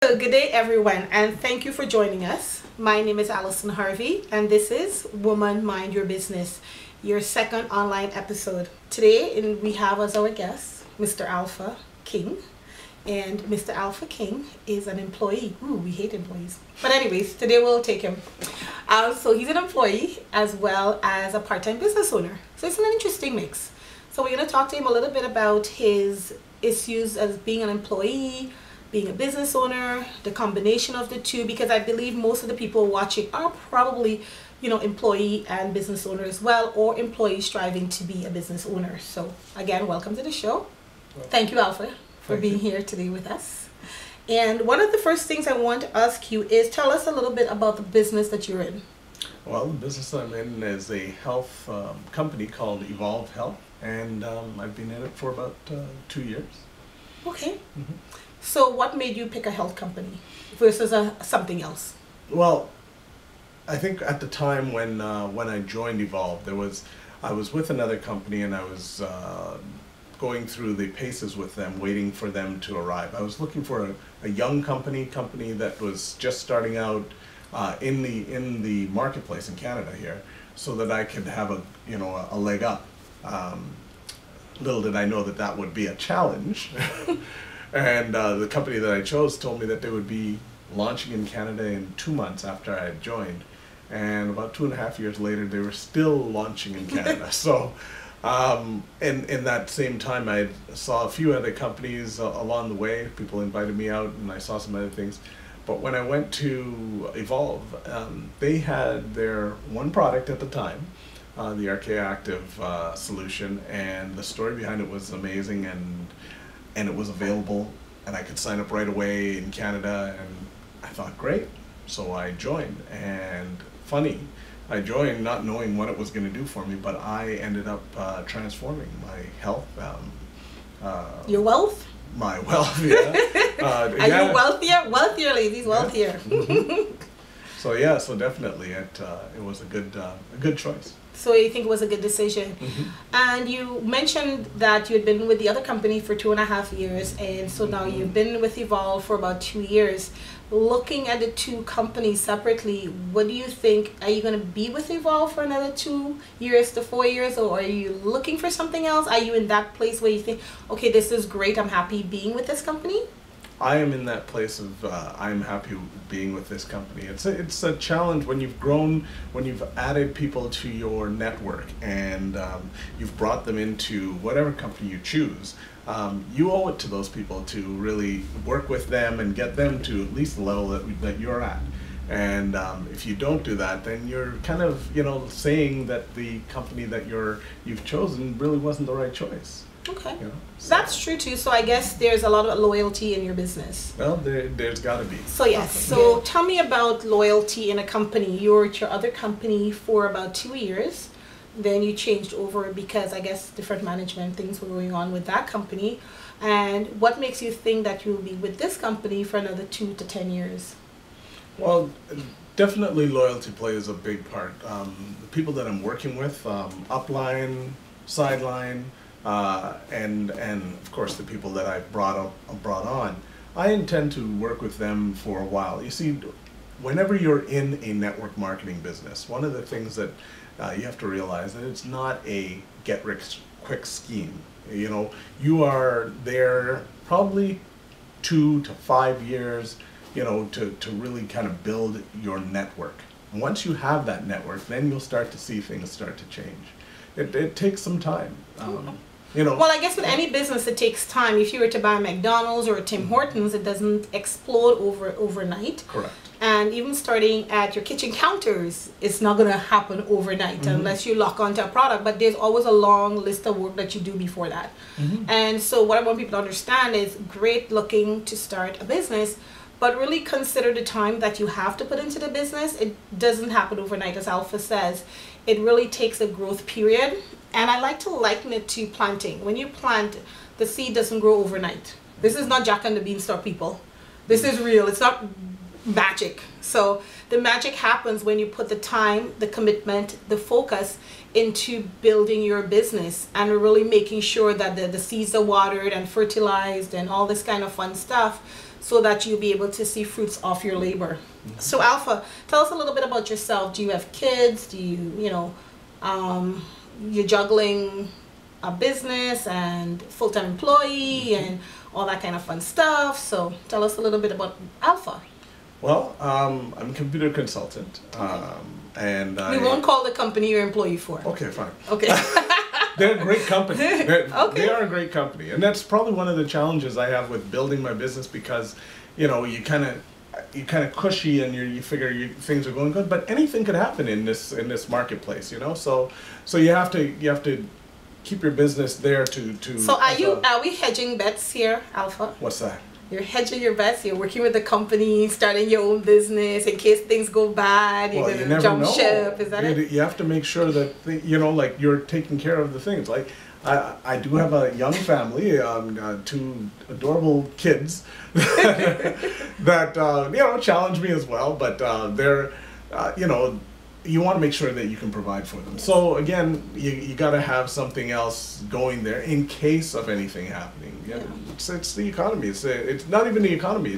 So good day everyone, and thank you for joining us. My name is Allison Harvey and this is Woman Mind Your Business, your second online episode. Today we have as our guest Mr. Alpha King, and Mr. Alpha King is an employee. Ooh, we hate employees. But anyways, today we'll take him. So he's an employee as well as a part-time business owner. So it's an interesting mix. So we're going to talk to him a little bit about his issues as being an employee, being a business owner, the combination of the two, because I believe most of the people watching are probably, employee and business owner as well, or employees striving to be a business owner. So again, welcome to the show. Well, thank you, Alpha, for being here today with us. And one of the first things I want to ask you is tell us a little bit about the business that you're in. Well, the business I'm in is a health company called Evolv Health, and I've been in it for about 2 years. Okay. Mm-hmm. So what made you pick a health company versus something else? Well, I think at the time when I joined Evolv, I was with another company and I was going through the paces with them, waiting for them to arrive. I was looking for a young company that was just starting out in the marketplace in Canada here, so that I could have a leg up. Little did I know that would be a challenge. And the company that I chose told me that they would be launching in Canada in 2 months after I had joined. And about 2.5 years later, they were still launching in Canada. So in that same time, I saw a few other companies along the way. People invited me out and I saw some other things. But when I went to Evolv, they had their one product at the time, the Archaea Active solution, and the story behind it was amazing, and it was available, and I could sign up right away in Canada, and I thought, great. So I joined, and funny, I joined not knowing what it was going to do for me, but I ended up transforming my health. Your wealth? My wealth, yeah. Are you wealthier? Wealthier, ladies, wealthier. Mm-hmm. So definitely it was a good choice. So you think it was a good decision. Mm-hmm. And you mentioned that you had been with the other company for 2.5 years, and so now you've been with Evolv for about 2 years. Looking at the two companies separately, what do you think? Are you going to be with Evolv for another 2 years to 4 years, or are you looking for something else? Are you in that place where you think, okay, this is great, I'm happy being with this company? I am in that place of I'm happy being with this company. It's a challenge when you've grown, when you've added people to your network, and you've brought them into whatever company you choose. You owe it to those people to really work with them and get them to at least the level that you're at. And if you don't do that, then you're kind of saying that the company that you've chosen really wasn't the right choice. Okay, so that's true too. So I guess there's a lot of loyalty in your business. Well, there's got to be. So yes. So tell me about loyalty in a company. You were at your other company for about 2 years. Then you changed over because I guess different management things were going on with that company. And what makes you think that you'll be with this company for another 2 to 10 years? Well, definitely loyalty plays a big part. The people that I'm working with, upline, sideline, and of course the people that I've brought on, I intend to work with them for a while. You see, whenever you're in a network marketing business, one of the things that you have to realize that it's not a get-rich-quick scheme. You are there probably 2 to 5 years, to really kind of build your network. And once you have that network, then you'll start to see things start to change. It takes some time. Well, I guess with any business it takes time. If you were to buy a McDonald's or a Tim Hortons, it doesn't explode overnight. Correct. And even starting at your kitchen counters, it's not going to happen overnight unless you lock onto a product. But there's always a long list of work that you do before that. And so what I want people to understand is great looking to start a business, but really consider the time that you have to put into the business. It doesn't happen overnight, as Alpha says. It really takes a growth period. And I like to liken it to planting. When you plant, the seed doesn't grow overnight. This is not Jack and the Beanstalk, people. This is real. It's not magic. So the magic happens when you put the time, the commitment, the focus into building your business and really making sure that the seeds are watered and fertilized and all this kind of fun stuff, so that you'll be able to see fruits of your labor. So Alpha, tell us a little bit about yourself. Do you have kids? Do you're juggling a business and full-time employee and all that kind of fun stuff? So tell us a little bit about Alpha. Well, I'm a computer consultant, and we won't call the company you're employee for. Okay, fine. Okay. They're a great company. Okay. They are a great company, and that's probably one of the challenges I have with building my business, because, you kind of cushy and you figure things are going good, but anything could happen in this marketplace, So you have to keep your business there to. So are we hedging bets here, Alpha? What's that? You're hedging your bets. You're working with the company, starting your own business in case things go bad. You're gonna jump ship. Is that it? You have to make sure that like you're taking care of the things. Like I do have a young family, 2 adorable kids that challenge me as well. But they're you want to make sure that you can provide for them. So again, you got to have something else going there in case of anything happening. Yeah. It's the economy. It's not even the economy.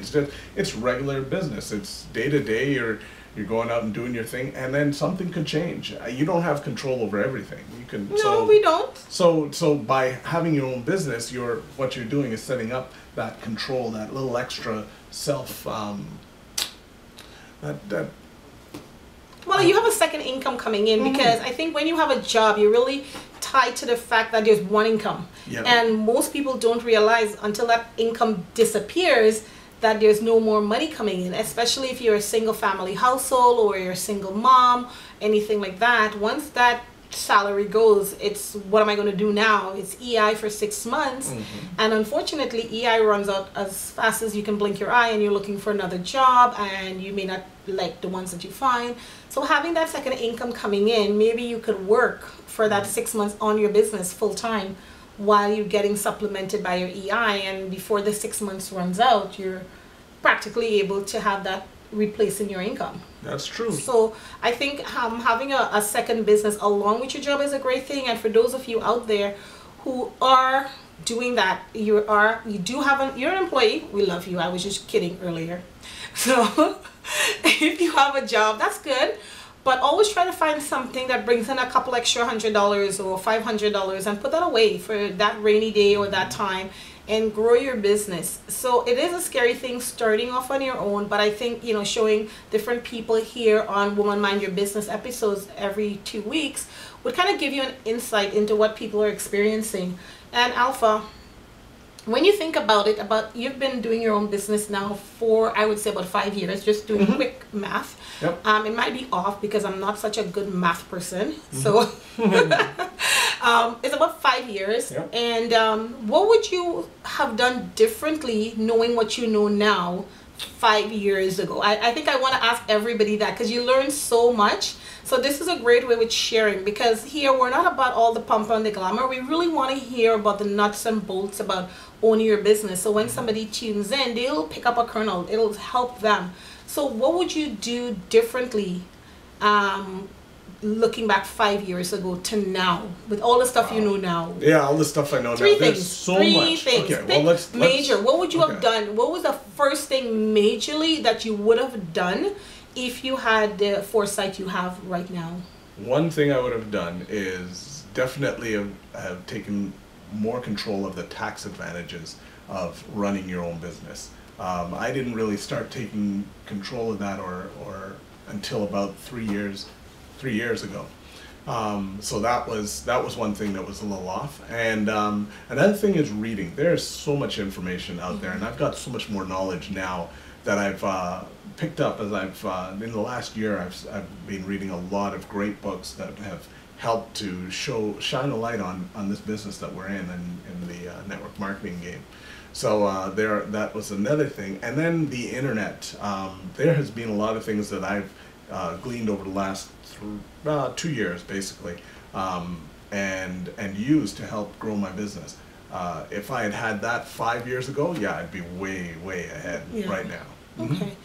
It's regular business. It's day to day. You're going out and doing your thing, and then something could change. You don't have control over everything. You can. No, we don't. So by having your own business, what you're doing is setting up that control, that little extra self. Well, you have a second income coming in, because I think when you have a job, you're really tied to the fact that there's one income. Yep. And most people don't realize until that income disappears that there's no more money coming in, especially if you're a single family household or you're a single mom, anything like that. Once that salary goes, it's what am I going to do now? It's EI for 6 months, and unfortunately EI runs out as fast as you can blink your eye, and you're looking for another job, and you may not like the ones that you find. So having that second income coming in, maybe you could work for that 6 months on your business full time while you're getting supplemented by your EI, and before the 6 months runs out, you're practically able to have that replacing your income. That's true. So I think having a second business along with your job is a great thing. And for those of you out there who are doing that, you're an employee. We love you. I was just kidding earlier. So if you have a job, that's good. But always try to find something that brings in a couple extra $100 or $500 and put that away for that rainy day or that time, and grow your business. So it is a scary thing starting off on your own, but I think showing different people here on Woman Mind Your Business episodes every 2 weeks would kind of give you an insight into what people are experiencing. And Alpha, when you think about it, you've been doing your own business now for, I would say, about 5 years, just doing quick math. Yep. It might be off because I'm not such a good math person. So it's about 5 years. Yep. And what would you have done differently knowing what you know now 5 years ago? I think I want to ask everybody that, because you learn so much. So this is a great way with sharing, because here we're not about all the pump and the glamour. We really want to hear about the nuts and bolts about owning your business. So when somebody tunes in, they'll pick up a kernel. It'll help them. So what would you do differently looking back 5 years ago to now, with all the stuff you know now? Yeah, all the stuff I know now. There's so much. Three things. Okay, well, let's major. What would you have done? What was the first thing majorly that you would have done if you had the foresight you have right now? One thing I would have done is definitely have taken more control of the tax advantages of running your own business. I didn't really start taking control of that or until about 3 years ago. So that was one thing that was a little off. And another thing is reading. There's so much information out there, and I've got so much more knowledge now that I've picked up as in the last year. I've been reading a lot of great books that have helped to shine a light on this business that we're in the network marketing game. So that was another thing. And then the internet. There has been a lot of things that I've gleaned over the last 2 years, basically, and used to help grow my business. If I had that 5 years ago, yeah, I'd be way ahead right now. Okay.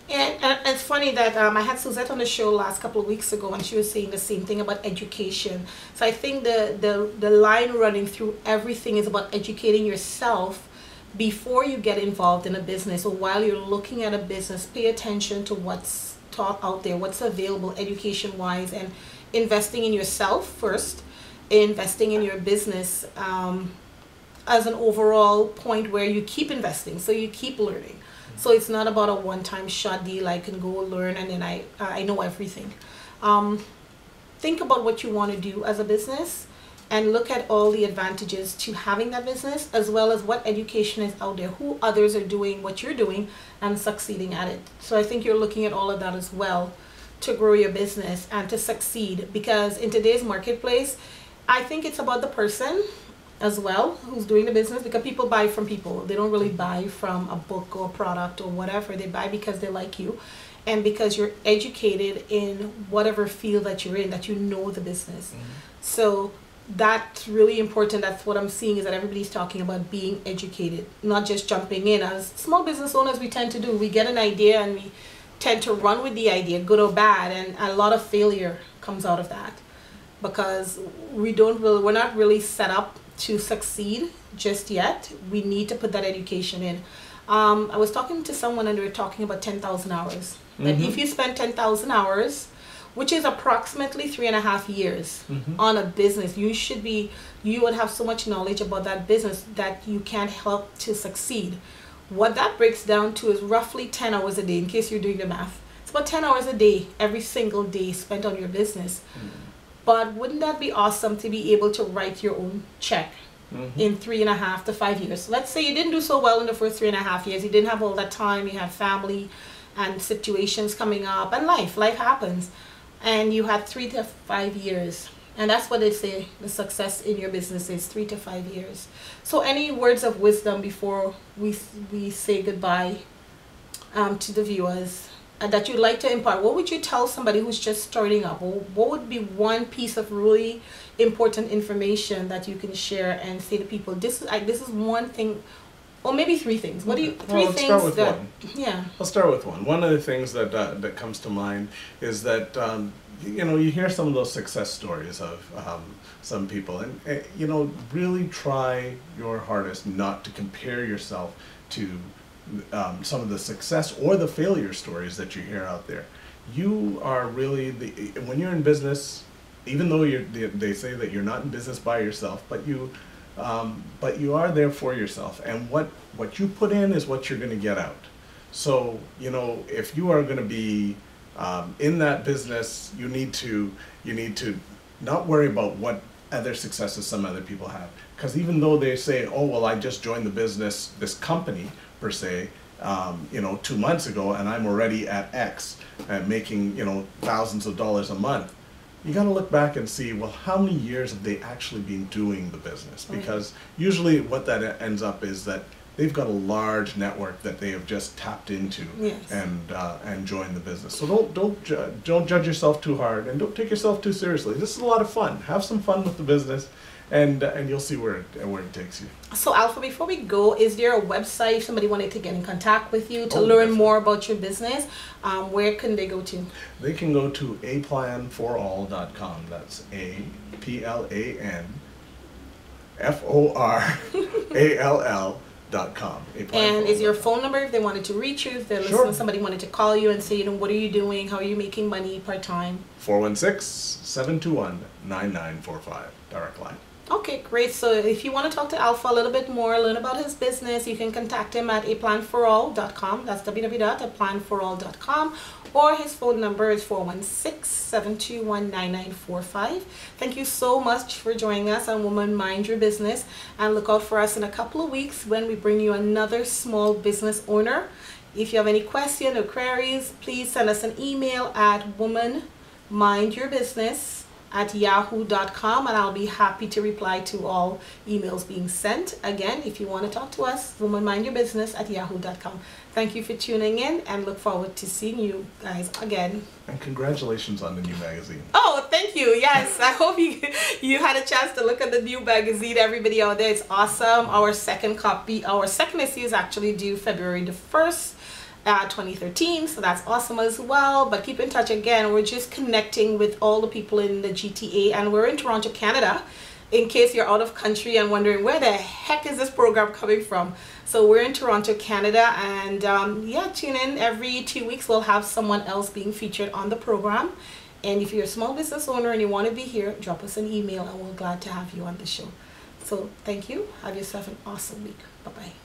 And it's funny that I had Suzette on the show last couple of weeks ago, and she was saying the same thing about education. So I think the line running through everything is about educating yourself, before you get involved in a business, or while you're looking at a business, pay attention to what's taught out there, what's available education wise, and investing in yourself first, investing in your business as an overall point where you keep investing, so you keep learning. So it's not about a one-time shot deal. I can go learn and then I know everything. Think about what you want to do as a business and look at all the advantages to having that business, as well as what education is out there, who others are doing what you're doing and succeeding at it. So I think you're looking at all of that as well to grow your business and to succeed, because in today's marketplace, I think it's about the person as well who's doing the business, because people buy from people. They don't really buy from a book or product or whatever. They buy because they like you and because you're educated in whatever field that you're in, that you know the business. So that's really important. That's what I'm seeing, is that everybody's talking about being educated, not just jumping in. As small business owners, we tend to do, we get an idea and we tend to run with the idea, good or bad, and a lot of failure comes out of that, because we're not really set up to succeed just yet. We need to put that education in. I was talking to someone and they were talking about 10,000 hours. That if you spend 10,000 hours, which is approximately 3.5 years on a business, you would have so much knowledge about that business that you can help to succeed. What that breaks down to is roughly 10 hours a day, in case you're doing the math. It's about 10 hours a day, every single day spent on your business. But wouldn't that be awesome to be able to write your own check in 3.5 to 5 years? Let's say you didn't do so well in the first 3.5 years. You didn't have all that time. You had family and situations coming up, and life happens. And you had 3 to 5 years. And that's what they say the success in your business is, 3 to 5 years. So any words of wisdom before we say goodbye to the viewers that you'd like to impart? What would you tell somebody who's just starting up? What would be one piece of really important information that you can share and say to people, this is one thing, or maybe 3 things? What do you, 3 things start with that, one. yeah. I'll start with one. One of the things that comes to mind is that, you hear some of those success stories of some people, and, really try your hardest not to compare yourself to some of the success or the failure stories that you hear out there. You are really, when you're in business, even though they say that you're not in business by yourself, but you are there for yourself, and what you put in is what you're going to get out. So if you are going to be in that business, you need to not worry about what other successes some other people have, because even though they say, oh well, I just joined the business, this company per se, 2 months ago, and I'm already at X and making thousands of dollars a month. You got to look back and see, well, how many years have they actually been doing the business? Because usually what that ends up is that they've got a large network that they have just tapped into. Yes. And joined the business. So don't judge yourself too hard, and don't take yourself too seriously. This is a lot of fun. Have some fun with the business, and you'll see where it takes you. So Alpha, before we go, is there a website if somebody wanted to get in contact with you to learn definitely more about your business? Where can they go to? They can go to aplanforall.com. That's aplanforall.com. And is your phone number if they wanted to reach you, if they're listening, somebody wanted to call you and say, what are you doing? How are you making money part-time? 416-721-9945, direct line. Okay, great. So if you want to talk to Alpha a little bit more, learn about his business, you can contact him at aplanforall.com. That's www.aplanforall.com. Or his phone number is 416-721-9945. Thank you so much for joining us on Woman Mind Your Business. And look out for us in a couple of weeks when we bring you another small business owner. If you have any questions or queries, please send us an email at womanmindyourbusiness@yahoo.com, and I'll be happy to reply to all emails being sent. Again, if you want to talk to us, womanmindyourbusiness@yahoo.com. Thank you for tuning in, and look forward to seeing you guys again. And congratulations on the new magazine. Oh, thank you. Yes, I hope you had a chance to look at the new magazine. Everybody out there, it's awesome. Our second issue is actually due February the 1st. 2013, so that's awesome as well. But keep in touch. Again, we're just connecting with all the people in the GTA, and we're in Toronto, Canada. in case you're out of country and wondering where the heck is this program coming from. So we're in Toronto, Canada, and yeah, tune in every 2 weeks. We'll have someone else being featured on the program. And if you're a small business owner and you want to be here, drop us an email and we're glad to have you on the show. So thank you. Have yourself an awesome week. Bye-bye.